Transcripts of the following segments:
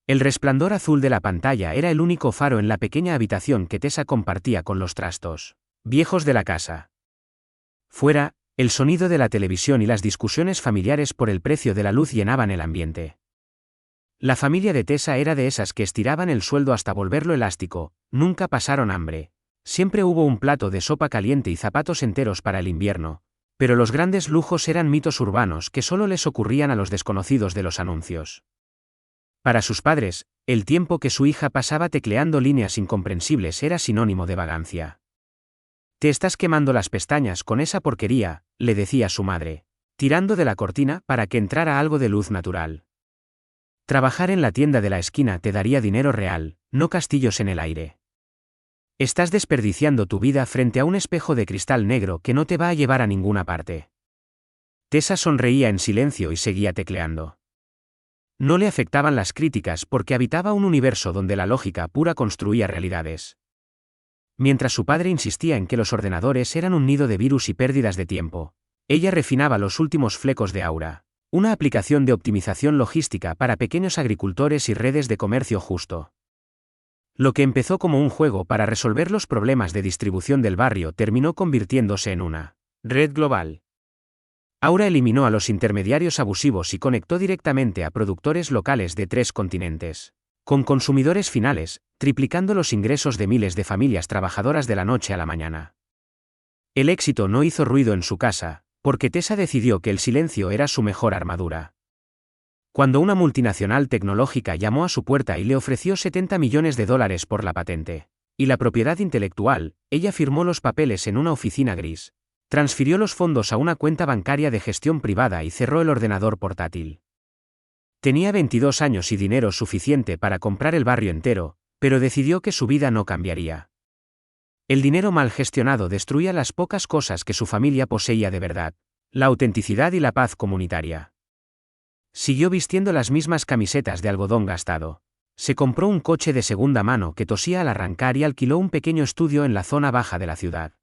El resplandor azul de la pantalla era el único faro en la pequeña habitación que Tessa compartía con los trastos viejos de la casa. Fuera, el sonido de la televisión y las discusiones familiares por el precio de la luz llenaban el ambiente. La familia de Tessa era de esas que estiraban el sueldo hasta volverlo elástico, nunca pasaron hambre. Siempre hubo un plato de sopa caliente y zapatos enteros para el invierno, pero los grandes lujos eran mitos urbanos que solo les ocurrían a los desconocidos de los anuncios. Para sus padres, el tiempo que su hija pasaba tecleando líneas incomprensibles era sinónimo de vagancia. «Te estás quemando las pestañas con esa porquería», le decía su madre, tirando de la cortina para que entrara algo de luz natural. Trabajar en la tienda de la esquina te daría dinero real, no castillos en el aire. Estás desperdiciando tu vida frente a un espejo de cristal negro que no te va a llevar a ninguna parte. Tessa sonreía en silencio y seguía tecleando. No le afectaban las críticas porque habitaba un universo donde la lógica pura construía realidades. Mientras su padre insistía en que los ordenadores eran un nido de virus y pérdidas de tiempo, ella refinaba los últimos flecos de Aura, una aplicación de optimización logística para pequeños agricultores y redes de comercio justo. Lo que empezó como un juego para resolver los problemas de distribución del barrio terminó convirtiéndose en una red global. Aura eliminó a los intermediarios abusivos y conectó directamente a productores locales de 3 continentes, con consumidores finales, triplicando los ingresos de miles de familias trabajadoras de la noche a la mañana. El éxito no hizo ruido en su casa, porque Tessa decidió que el silencio era su mejor armadura. Cuando una multinacional tecnológica llamó a su puerta y le ofreció $70 millones por la patente y la propiedad intelectual, ella firmó los papeles en una oficina gris, transfirió los fondos a una cuenta bancaria de gestión privada y cerró el ordenador portátil. Tenía 22 años y dinero suficiente para comprar el barrio entero, pero decidió que su vida no cambiaría. El dinero mal gestionado destruía las pocas cosas que su familia poseía de verdad, la autenticidad y la paz comunitaria. Siguió vistiendo las mismas camisetas de algodón gastado. Se compró un coche de segunda mano que tosía al arrancar y alquiló un pequeño estudio en la zona baja de la ciudad.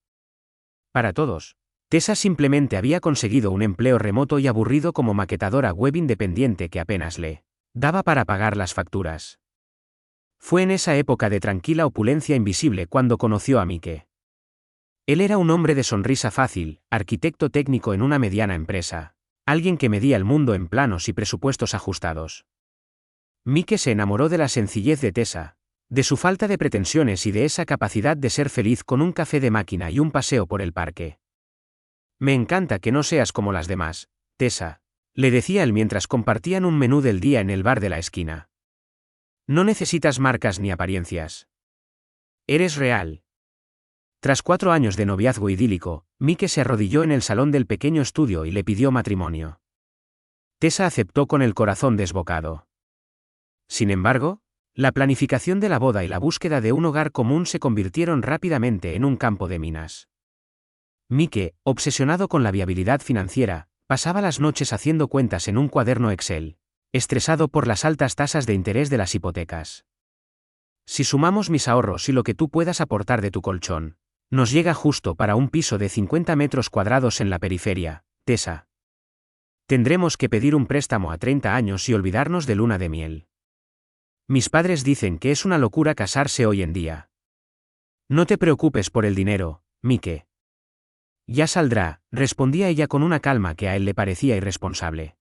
Para todos, Tessa simplemente había conseguido un empleo remoto y aburrido como maquetadora web independiente que apenas le daba para pagar las facturas. Fue en esa época de tranquila opulencia invisible cuando conoció a Mike. Él era un hombre de sonrisa fácil, arquitecto técnico en una mediana empresa, alguien que medía el mundo en planos y presupuestos ajustados. Mike se enamoró de la sencillez de Tessa, de su falta de pretensiones y de esa capacidad de ser feliz con un café de máquina y un paseo por el parque. «Me encanta que no seas como las demás, Tessa», le decía él mientras compartían un menú del día en el bar de la esquina. «No necesitas marcas ni apariencias. Eres real». Tras 4 años de noviazgo idílico, Mike se arrodilló en el salón del pequeño estudio y le pidió matrimonio. Tessa aceptó con el corazón desbocado. Sin embargo, la planificación de la boda y la búsqueda de un hogar común se convirtieron rápidamente en un campo de minas. Mike, obsesionado con la viabilidad financiera, pasaba las noches haciendo cuentas en un cuaderno Excel, estresado por las altas tasas de interés de las hipotecas. «Si sumamos mis ahorros y lo que tú puedas aportar de tu colchón, nos llega justo para un piso de 50 metros cuadrados en la periferia, Tessa. Tendremos que pedir un préstamo a 30 años y olvidarnos de luna de miel. Mis padres dicen que es una locura casarse hoy en día. No te preocupes por el dinero, Mike». «Ya saldrá», respondía ella con una calma que a él le parecía irresponsable.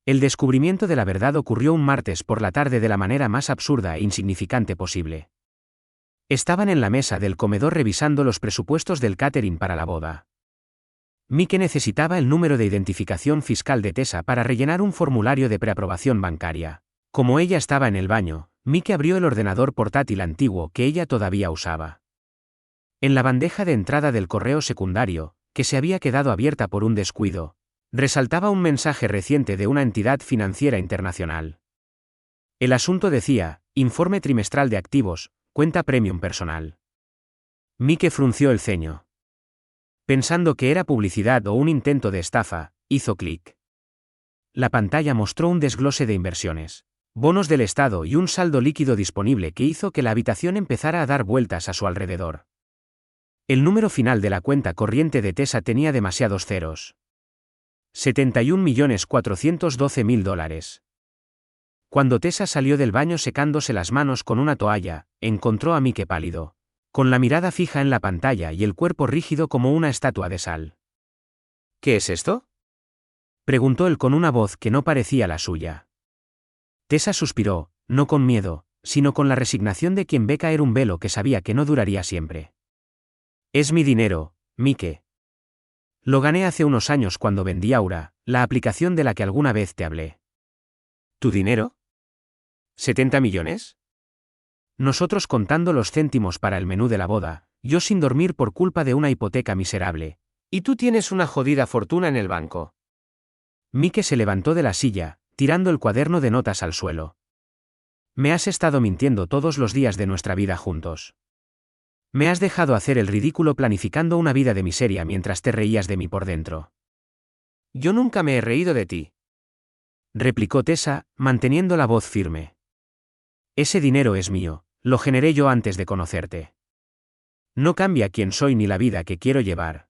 El descubrimiento de la verdad ocurrió un martes por la tarde de la manera más absurda e insignificante posible. Estaban en la mesa del comedor revisando los presupuestos del catering para la boda. Mike necesitaba el número de identificación fiscal de Tessa para rellenar un formulario de preaprobación bancaria. Como ella estaba en el baño, Mike abrió el ordenador portátil antiguo que ella todavía usaba. En la bandeja de entrada del correo secundario, que se había quedado abierta por un descuido, resaltaba un mensaje reciente de una entidad financiera internacional. El asunto decía: informe trimestral de activos, cuenta premium personal. Mike frunció el ceño. Pensando que era publicidad o un intento de estafa, hizo clic. La pantalla mostró un desglose de inversiones, bonos del Estado y un saldo líquido disponible que hizo que la habitación empezara a dar vueltas a su alrededor. El número final de la cuenta corriente de Tessa tenía demasiados ceros. $71.412.000. Cuando Tessa salió del baño secándose las manos con una toalla, encontró a Mike pálido, con la mirada fija en la pantalla y el cuerpo rígido como una estatua de sal. ¿Qué es esto?, preguntó él con una voz que no parecía la suya. Tessa suspiró, no con miedo, sino con la resignación de quien ve caer un velo que sabía que no duraría siempre. Es mi dinero, Mike. Lo gané hace unos años cuando vendí Aura, la aplicación de la que alguna vez te hablé. ¿Tu dinero? ¿70 millones? Nosotros contando los céntimos para el menú de la boda, yo sin dormir por culpa de una hipoteca miserable. Y tú tienes una jodida fortuna en el banco. Mike se levantó de la silla, tirando el cuaderno de notas al suelo. Me has estado mintiendo todos los días de nuestra vida juntos. Me has dejado hacer el ridículo planificando una vida de miseria mientras te reías de mí por dentro. Yo nunca me he reído de ti, replicó Tessa, manteniendo la voz firme. Ese dinero es mío, lo generé yo antes de conocerte. No cambia quién soy ni la vida que quiero llevar.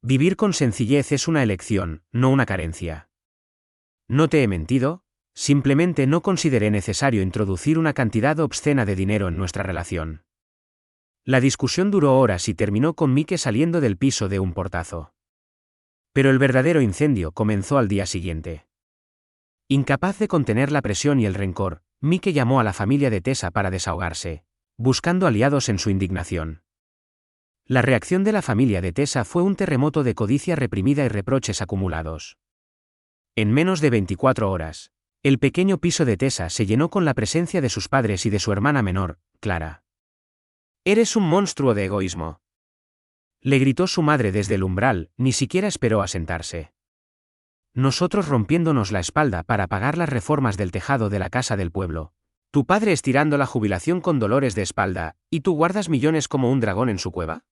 Vivir con sencillez es una elección, no una carencia. No te he mentido, simplemente no consideré necesario introducir una cantidad obscena de dinero en nuestra relación. La discusión duró horas y terminó con Mike saliendo del piso de un portazo. Pero el verdadero incendio comenzó al día siguiente. Incapaz de contener la presión y el rencor, Mike llamó a la familia de Tessa para desahogarse, buscando aliados en su indignación. La reacción de la familia de Tessa fue un terremoto de codicia reprimida y reproches acumulados. En menos de 24 horas, el pequeño piso de Tessa se llenó con la presencia de sus padres y de su hermana menor, Clara. «Eres un monstruo de egoísmo», le gritó su madre desde el umbral, ni siquiera esperó a sentarse. Nosotros rompiéndonos la espalda para pagar las reformas del tejado de la casa del pueblo. Tu padre estirando la jubilación con dolores de espalda, ¿y tú guardas millones como un dragón en su cueva?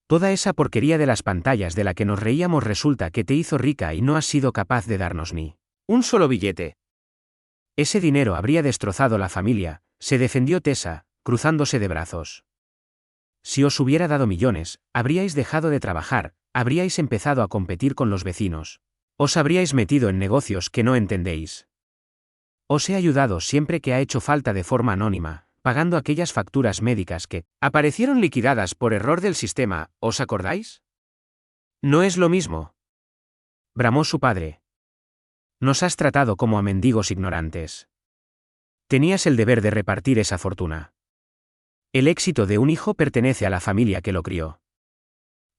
Toda esa porquería de las pantallas de la que nos reíamos resulta que te hizo rica y no has sido capaz de darnos ni un solo billete. Ese dinero habría destrozado la familia, se defendió Tessa, cruzándose de brazos. Si os hubiera dado millones, habríais dejado de trabajar, habríais empezado a competir con los vecinos. Os habríais metido en negocios que no entendéis. Os he ayudado siempre que ha hecho falta de forma anónima, pagando aquellas facturas médicas que aparecieron liquidadas por error del sistema, ¿os acordáis? No es lo mismo, bramó su padre. Nos has tratado como a mendigos ignorantes. Tenías el deber de repartir esa fortuna. El éxito de un hijo pertenece a la familia que lo crió.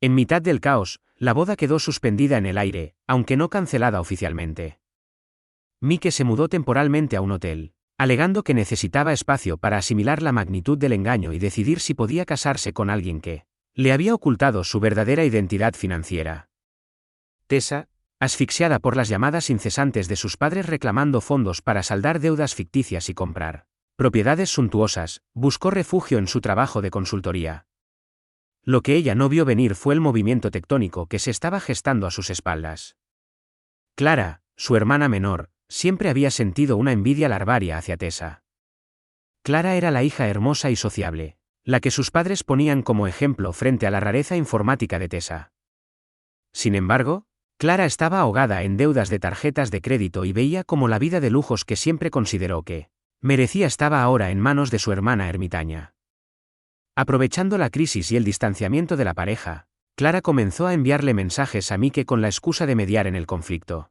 En mitad del caos, la boda quedó suspendida en el aire, aunque no cancelada oficialmente. Mike se mudó temporalmente a un hotel, alegando que necesitaba espacio para asimilar la magnitud del engaño y decidir si podía casarse con alguien que le había ocultado su verdadera identidad financiera. Tessa, asfixiada por las llamadas incesantes de sus padres reclamando fondos para saldar deudas ficticias y comprar propiedades suntuosas, buscó refugio en su trabajo de consultoría. Lo que ella no vio venir fue el movimiento tectónico que se estaba gestando a sus espaldas. Clara, su hermana menor, siempre había sentido una envidia larvaria hacia Tessa. Clara era la hija hermosa y sociable, la que sus padres ponían como ejemplo frente a la rareza informática de Tessa. Sin embargo, Clara estaba ahogada en deudas de tarjetas de crédito y veía como la vida de lujos que siempre consideró que merecía estaba ahora en manos de su hermana ermitaña. Aprovechando la crisis y el distanciamiento de la pareja, Clara comenzó a enviarle mensajes a Mike con la excusa de mediar en el conflicto.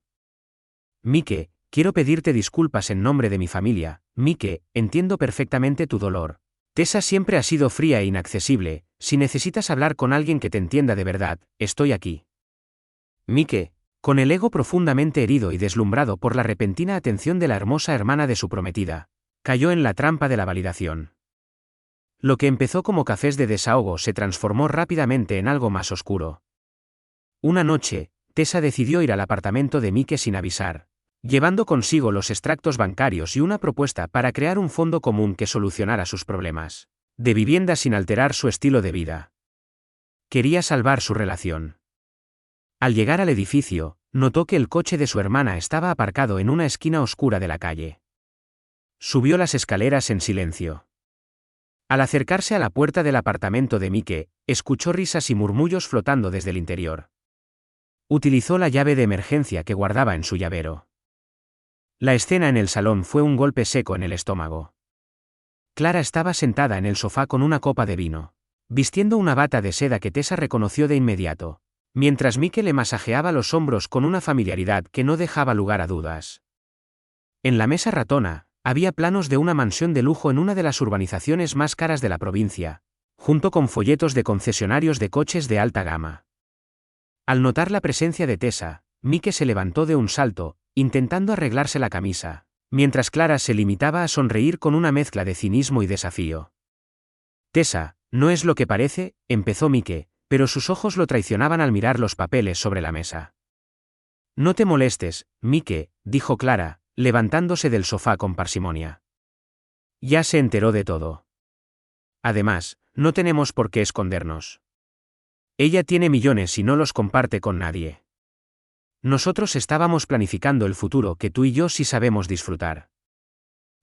Mike, quiero pedirte disculpas en nombre de mi familia. Mike, entiendo perfectamente tu dolor. Tessa siempre ha sido fría e inaccesible, si necesitas hablar con alguien que te entienda de verdad, estoy aquí. Mike, con el ego profundamente herido y deslumbrado por la repentina atención de la hermosa hermana de su prometida, cayó en la trampa de la validación. Lo que empezó como cafés de desahogo se transformó rápidamente en algo más oscuro. Una noche, Tessa decidió ir al apartamento de Mike sin avisar, llevando consigo los extractos bancarios y una propuesta para crear un fondo común que solucionara sus problemas de vivienda sin alterar su estilo de vida. Quería salvar su relación. Al llegar al edificio, notó que el coche de su hermana estaba aparcado en una esquina oscura de la calle. Subió las escaleras en silencio. Al acercarse a la puerta del apartamento de Mike, escuchó risas y murmullos flotando desde el interior. Utilizó la llave de emergencia que guardaba en su llavero. La escena en el salón fue un golpe seco en el estómago. Clara estaba sentada en el sofá con una copa de vino, vistiendo una bata de seda que Tessa reconoció de inmediato, mientras Mike le masajeaba los hombros con una familiaridad que no dejaba lugar a dudas. En la mesa ratona, había planos de una mansión de lujo en una de las urbanizaciones más caras de la provincia, junto con folletos de concesionarios de coches de alta gama. Al notar la presencia de Tessa, Mike se levantó de un salto, intentando arreglarse la camisa, mientras Clara se limitaba a sonreír con una mezcla de cinismo y desafío. Tessa, no es lo que parece, empezó Mike, pero sus ojos lo traicionaban al mirar los papeles sobre la mesa. No te molestes, Mike, dijo Clara, levantándose del sofá con parsimonia. Ya se enteró de todo. Además, no tenemos por qué escondernos. Ella tiene millones y no los comparte con nadie. Nosotros estábamos planificando el futuro que tú y yo sí sabemos disfrutar.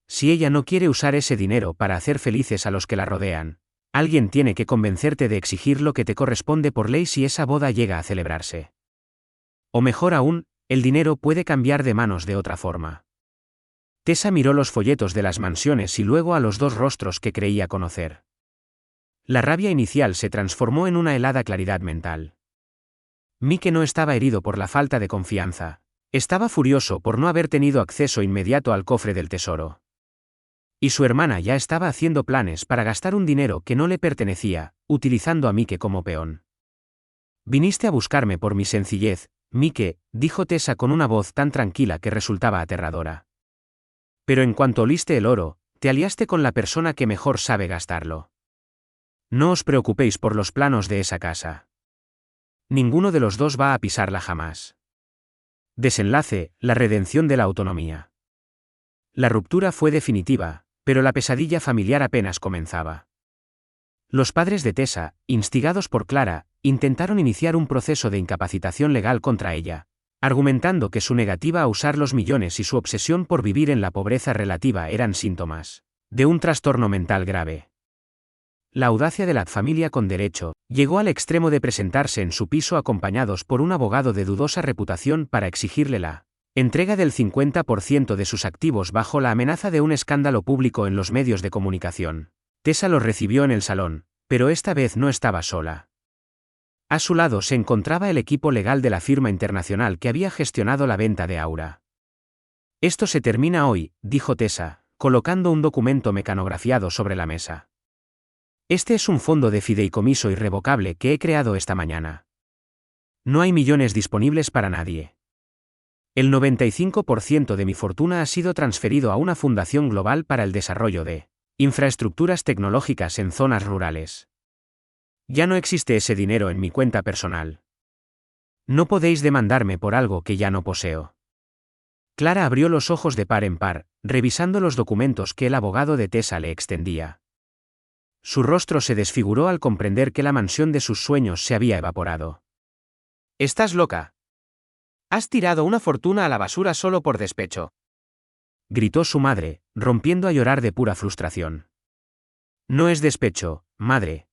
Si ella no quiere usar ese dinero para hacer felices a los que la rodean, alguien tiene que convencerte de exigir lo que te corresponde por ley si esa boda llega a celebrarse. O mejor aún, el dinero puede cambiar de manos de otra forma. Tessa miró los folletos de las mansiones y luego a los dos rostros que creía conocer. La rabia inicial se transformó en una helada claridad mental. Mike no estaba herido por la falta de confianza, estaba furioso por no haber tenido acceso inmediato al cofre del tesoro. Y su hermana ya estaba haciendo planes para gastar un dinero que no le pertenecía, utilizando a Mike como peón. Viniste a buscarme por mi sencillez, Mike, dijo Tessa con una voz tan tranquila que resultaba aterradora. Pero en cuanto oliste el oro, te aliaste con la persona que mejor sabe gastarlo. No os preocupéis por los planos de esa casa. Ninguno de los dos va a pisarla jamás. Desenlace, la redención de la autonomía. La ruptura fue definitiva, pero la pesadilla familiar apenas comenzaba. Los padres de Tessa, instigados por Clara, intentaron iniciar un proceso de incapacitación legal contra ella, argumentando que su negativa a usar los millones y su obsesión por vivir en la pobreza relativa eran síntomas de un trastorno mental grave. La audacia de la familia con derecho llegó al extremo de presentarse en su piso acompañados por un abogado de dudosa reputación para exigirle la entrega del 50% de sus activos bajo la amenaza de un escándalo público en los medios de comunicación. Tessa los recibió en el salón, pero esta vez no estaba sola. A su lado se encontraba el equipo legal de la firma internacional que había gestionado la venta de Aura. Esto se termina hoy, dijo Tessa, colocando un documento mecanografiado sobre la mesa. Este es un fondo de fideicomiso irrevocable que he creado esta mañana. No hay millones disponibles para nadie. El 95% de mi fortuna ha sido transferido a una fundación global para el desarrollo de infraestructuras tecnológicas en zonas rurales. Ya no existe ese dinero en mi cuenta personal. No podéis demandarme por algo que ya no poseo. Clara abrió los ojos de par en par, revisando los documentos que el abogado de Tessa le extendía. Su rostro se desfiguró al comprender que la mansión de sus sueños se había evaporado. «Estás loca. Has tirado una fortuna a la basura solo por despecho», gritó su madre, rompiendo a llorar de pura frustración. «No es despecho, madre.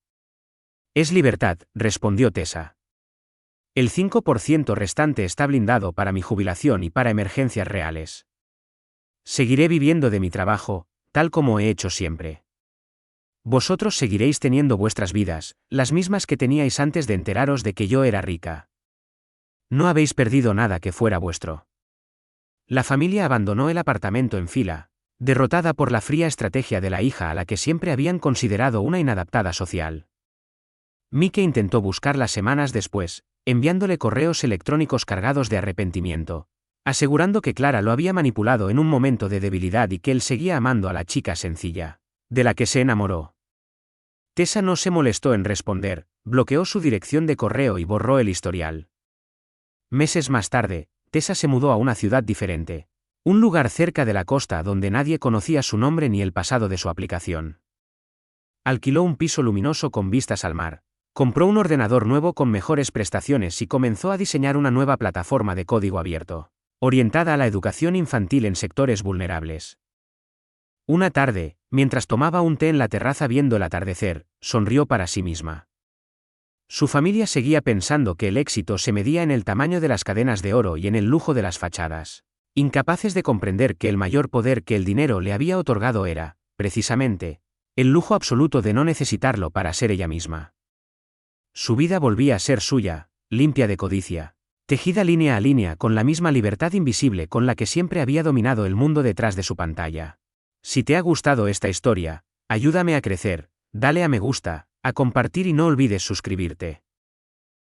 Es libertad», respondió Tessa. «El 5% restante está blindado para mi jubilación y para emergencias reales. Seguiré viviendo de mi trabajo, tal como he hecho siempre. Vosotros seguiréis teniendo vuestras vidas, las mismas que teníais antes de enteraros de que yo era rica. No habéis perdido nada que fuera vuestro». La familia abandonó el apartamento en fila, derrotada por la fría estrategia de la hija a la que siempre habían considerado una inadaptada social. Mike intentó buscarla semanas después, enviándole correos electrónicos cargados de arrepentimiento, asegurando que Clara lo había manipulado en un momento de debilidad y que él seguía amando a la chica sencilla, de la que se enamoró. Tessa no se molestó en responder, bloqueó su dirección de correo y borró el historial. Meses más tarde, Tessa se mudó a una ciudad diferente, un lugar cerca de la costa donde nadie conocía su nombre ni el pasado de su aplicación. Alquiló un piso luminoso con vistas al mar, compró un ordenador nuevo con mejores prestaciones y comenzó a diseñar una nueva plataforma de código abierto, orientada a la educación infantil en sectores vulnerables. Una tarde, mientras tomaba un té en la terraza viendo el atardecer, sonrió para sí misma. Su familia seguía pensando que el éxito se medía en el tamaño de las cadenas de oro y en el lujo de las fachadas. incapaces de comprender que el mayor poder que el dinero le había otorgado era, precisamente, el lujo absoluto de no necesitarlo para ser ella misma. Su vida volvía a ser suya, limpia de codicia, tejida línea a línea con la misma libertad invisible con la que siempre había dominado el mundo detrás de su pantalla. Si te ha gustado esta historia, ayúdame a crecer, dale a me gusta, a compartir y no olvides suscribirte.